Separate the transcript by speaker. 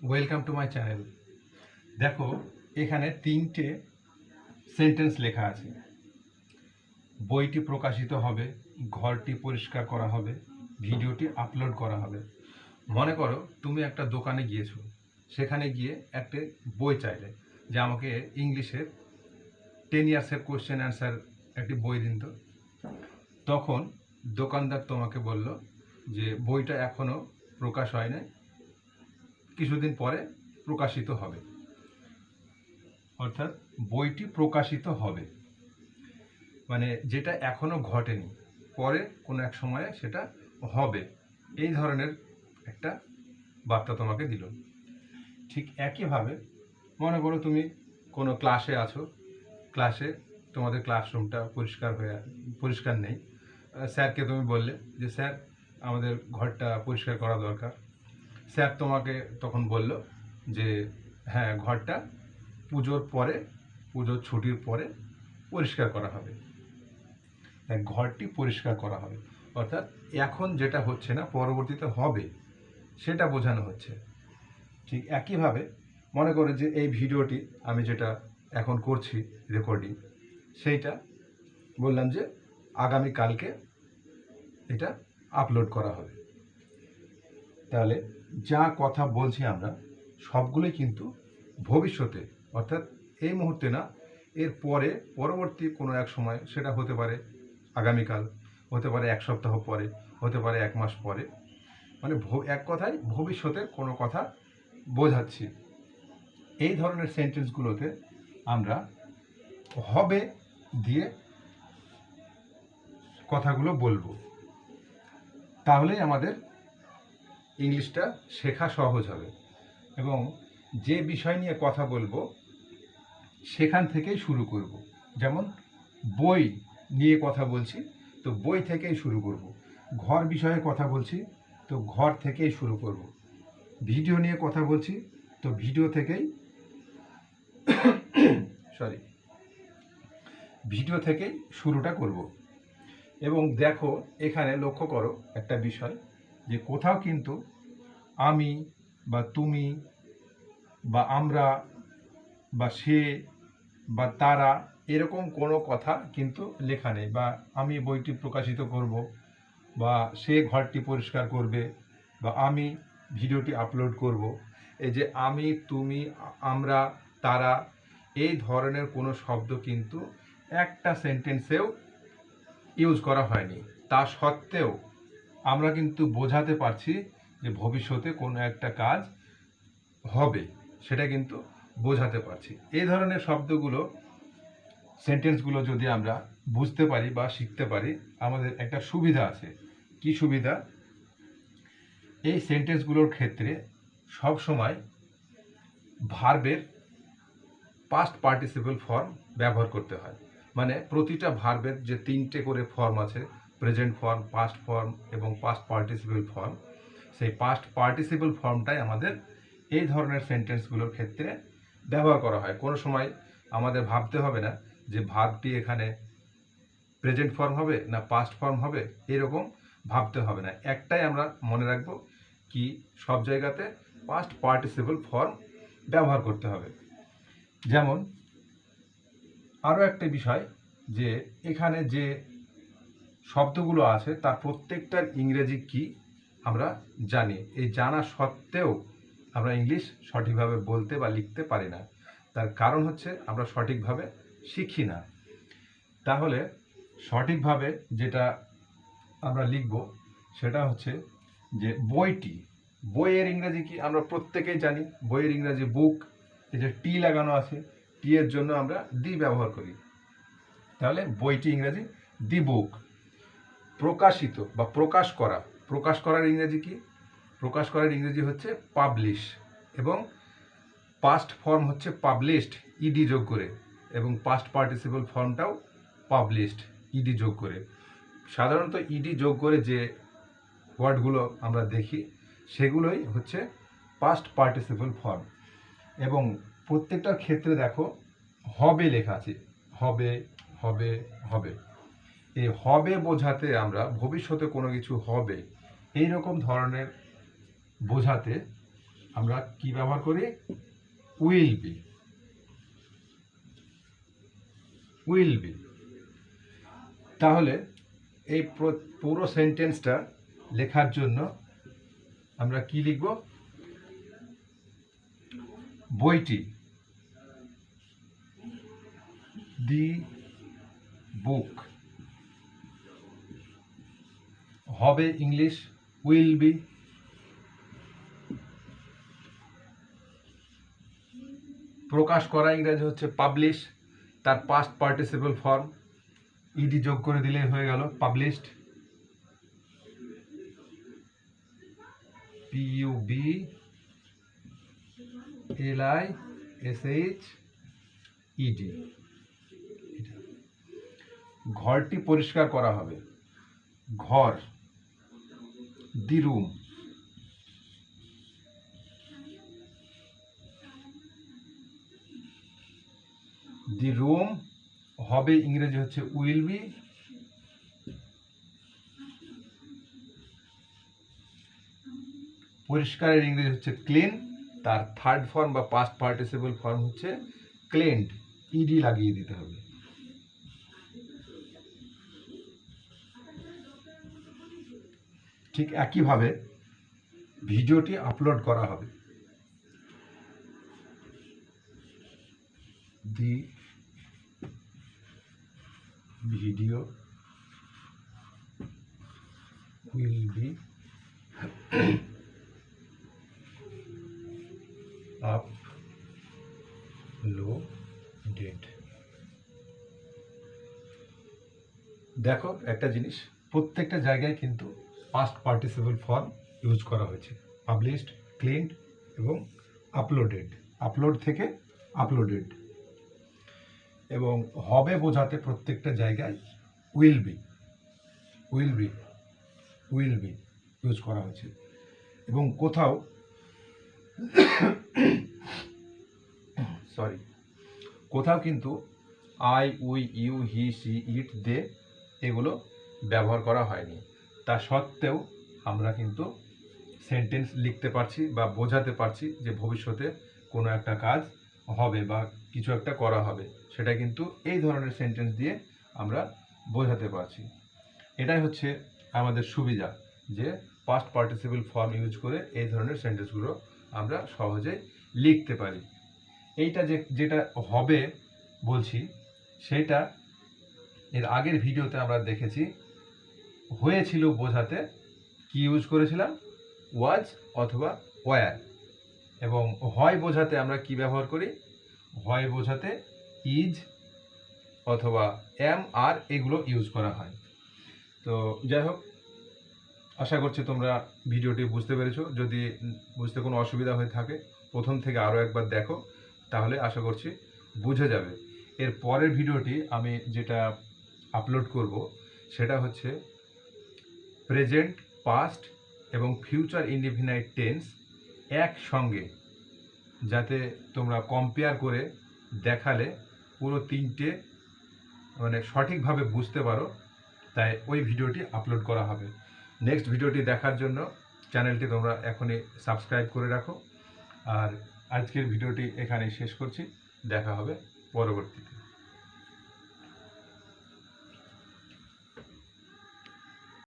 Speaker 1: Welcome to my channel. দেখো, এখানে তিনটে সেন্টেন্স লেখা আছে। বইটি প্রকাশিত হবে, ঘরটি পরিষ্কার করা হবে, ভিডিওটি আপলোড করা হবে। মনে করো তুমি একটা দোকানে গিয়েছো, সেখানে গিয়ে একটা বই চাইলে যে আমাকে ইংলিশের 10 ইয়ার্সের কোয়েশ্চেন অ্যান্সার একটি বই দিন তো। তখন দোকানদার তোমাকে বলল যে বইটা এখনও প্রকাশ হয় নাই, কিছুদিন পরে প্রকাশিত হবে। অর্থাৎ বইটি প্রকাশিত হবে মানে যেটা এখনো ঘটেনি, পরে কোনো এক সময়ে সেটা হবে, এই ধরনের একটা বার্তা তোমাকে দিল। ঠিক একইভাবে মনে করো তুমি কোনো ক্লাসে আছো, ক্লাসে তোমাদের ক্লাসরুমটা পরিষ্কার নেই। স্যারকে তুমি বললে যে স্যার আমাদের ঘরটা পরিষ্কার করা দরকার। স্যার তোমাকে তখন বলল যে হ্যাঁ, ঘরটা পুজোর ছুটির পরে পরিষ্কার করা হবে। ঘরটি পরিষ্কার করা হবে অর্থাৎ এখন যেটা হচ্ছে না পরবর্তীতে হবে, সেটা বোঝানো হচ্ছে। ঠিক একইভাবে মনে করে যে এই ভিডিওটি আমি যেটা এখন করছি রেকর্ডিং, সেইটা বললাম যে আগামীকালকে এটা আপলোড করা হবে। তাহলে যা কথা বলছি আমরা সবগুলোই কিন্তু ভবিষ্যতে, অর্থাৎ এই মুহূর্তে না, এর পরে পরবর্তী কোনো এক সময়, সেটা হতে পারে আগামীকাল, হতে পারে এক সপ্তাহ পরে, হতে পারে এক মাস পরে, মানে এক কথায় ভবিষ্যতের কোনো কথা বোঝাচ্ছি। এই ধরনের সেন্টেন্সগুলোতে আমরা হবে দিয়ে কথাগুলো বলবো, তাহলেই আমাদের ইংলিশটা শেখা সহজ হবে। এবং যে বিষয় নিয়ে কথা বলবো সেখান থেকেই শুরু করব। যেমন বই নিয়ে কথা বলছি, তো বই থেকেই শুরু করব। ঘর বিষয়ে কথা বলছি, তো ঘর থেকেই শুরু করব। ভিডিও নিয়ে কথা বলছি, তো ভিডিও থেকেই ভিডিও থেকেই শুরুটা করব। এবং দেখো, এখানে লক্ষ্য করো একটা বিষয়, যে কোথাও কিন্তু আমি বা তুমি বা আমরা বা সে বা তারা এরকম কোনো কথা কিন্তু লেখা নেই। বা আমি বইটি প্রকাশিত করব, বা সে ঘরটি পরিষ্কার করবে, বা আমি ভিডিওটি আপলোড করব। এই যে আমি, তুমি, আমরা, তারা, এই ধরনের কোনো শব্দ কিন্তু একটা সেন্টেন্সেও ইউজ করা হয়নি। তা সত্ত্বেও আমরা কিন্তু বোঝাতে পারছি যে ভবিষ্যতে কোনো একটা কাজ হবে, সেটা কিন্তু বোঝাতে পারছি। এই ধরনের শব্দগুলো, সেন্টেন্সগুলো যদি আমরা বুঝতে পারি বা শিখতে পারি, আমাদের একটা সুবিধা আছে। কি সুবিধা? এই সেন্টেন্সগুলোর ক্ষেত্রে সব সময় ভার্বের পাস্ট পার্টিসিপল ফর্ম ব্যবহার করতে হয়। মানে প্রতিটা ভার্বের যে 3টে করে ফর্ম আছে, প্রেজেন্ট ফর্ম, পাস্ট ফর্ম এবং পাস্ট পার্টিসিপল ফর্ম, সেই পাস্ট পার্টিসিপল ফর্মটাই আমাদের এই ধরনের সেন্টেন্সগুলোর ক্ষেত্রে ব্যবহার করা হয়। কোনো সময় আমাদের ভাবতে হবে না যে ভার্বটি এখানে প্রেজেন্ট ফর্ম হবে না পাস্ট ফর্ম হবে, এরকম ভাবতে হবে না। একটাই আমরা মনে রাখবো, কি সব জায়গাতে পাস্ট পার্টিসিপল ফর্ম ব্যবহার করতে হবে। যেমন আরও একটা বিষয়, যে এখানে যে শব্দগুলো আছে তার প্রত্যেকটার ইংরেজি কি আমরা জানি। এই জানা সত্ত্বেও আমরা ইংলিশ সঠিকভাবে বলতে বা লিখতে পারি না। তার কারণ হচ্ছে আমরা সঠিকভাবে শিখি না। তাহলে সঠিকভাবে যেটা আমরা লিখব সেটা হচ্ছে যে বইটি, বইয়ের ইংরেজি কি আমরা প্রত্যেকেই জানি। বইয়ের ইংরেজি বুক। এই যে টি লাগানো আছে, টি এর জন্য আমরা দি ব্যবহার করি। তাহলে বইটি ইংরেজি দি বুক। প্রকাশিত বা প্রকাশ করা, প্রকাশ করার ইংরেজি কি? প্রকাশ করার ইংরেজি হচ্ছে পাবলিশ, এবং পাস্ট ফর্ম হচ্ছে পাবলিশড ইডি যোগ করে, এবং পাস্ট পার্টিসিপল ফর্মটাও পাবলিশড ইডি যোগ করে। সাধারণত ইডি যোগ করে যে ওয়ার্ডগুলো আমরা দেখি সেগুলোই হচ্ছে পাস্ট পার্টিসিপল ফর্ম। এবং প্রত্যেকটার ক্ষেত্রে দেখো হবে লেখা আছে, হবে হবে হবে। এই হবে বোঝাতে আমরা ভবিষ্যতে কোনো কিছু হবে, এই রকম ধরনের বোঝাতে আমরা কি ব্যবহার করি? Will be. Will B. তাহলে এই পুরো সেন্টেন্সটা লেখার জন্য আমরা কি লিখব? বইটি, দি বুক, হবে ইংলিশ উইল বি। প্রকাশ করা ইংরেজি হচ্ছে পাবলিশ, তার পাস্ট পার্টিসিপল ফর্ম ইডি যোগ করে দিলেই হয়ে গেল পাবলিশড। PUBLISHED। ঘরটি পরিষ্কার করা হবে, ঘর, দি রুম। দি রুম হবে ইংরেজি হচ্ছে উইল বি। পরিষ্কারের ইংরেজি হচ্ছে ক্লিন, তার থার্ড ফর্ম বা পাস্ট পার্টিসিপল ফর্ম হচ্ছে ক্লিনড, ইডি লাগিয়ে দিতে হবে। ঠিক একইভাবে ভিডিওটি আপলোড করা হবে। The video will be uploaded. দেখো একটা জিনিস, প্রত্যেকটা জায়গায় কিন্তু পাস্ট পার্টিসিপল ফর্ম ইউজ করা হয়েছে, পাবলিশড, ক্লিনড এবং আপলোডেড। আপলোড থেকে আপলোডেড। এবং হবে বোঝাতে প্রত্যেকটা জায়গায় will be, will be, will be use করা হয়েছে। এবং কোথাও কোথাও কিন্তু I, we, you, he, she, it, they এগুলো ব্যবহার করা হয়নি। তা সত্ত্বেও আমরা কিন্তু সেন্টেন্স লিখতে পারছি বা বোঝাতে পারছি যে ভবিষ্যতে কোনো একটা কাজ হবে বা কিছু একটা করা হবে, সেটা কিন্তু এই ধরনের সেন্টেন্স দিয়ে আমরা বোঝাতে পারছি। এটাই হচ্ছে আমাদের সুবিধা, যে পাস্ট পার্টিসিপল ফর্ম ইউজ করে এই ধরনের সেন্টেন্সগুলো আমরা সহজে লিখতে পারি। এইটা যেটা হবে বলছি, সেটা এর আগের ভিডিওতে আমরা দেখেছি। হয়েছিল বোঝাতে কি ইউজ করেছিলাম? ওয়াজ অথবা ওয়্যার। এবং হয় বোঝাতে আমরা কি ব্যবহার করি? হয় বোঝাতে ইজ অথবা এম, আর এগুলো ইউজ করা হয়। তো যাই হোক, আশা করছি তোমরা ভিডিওটি বুঝতে পেরেছো। যদি বুঝতে কোনো অসুবিধা হয়ে থাকে প্রথম থেকে আরও একবার দেখো, তাহলে আশা করছি বুঝে যাবে। এর পরের ভিডিওটি আমি যেটা আপলোড করব সেটা হচ্ছে প্রেজেন্ট, পাস্ট এবং ফিউচার ইনডেফিনাইট টেন্স একসঙ্গে, যাতে তোমরা কম্পেয়ার করে দেখালে পুরো তিনটে মানে সঠিকভাবে বুঝতে পারো, তাই ওই ভিডিওটি আপলোড করা হবে। নেক্সট ভিডিওটি দেখার জন্য চ্যানেলটি তোমরা এখনই সাবস্ক্রাইব করে রাখো। আর আজকের ভিডিওটি এখানেই শেষ করছি, দেখা হবে পরবর্তীতে।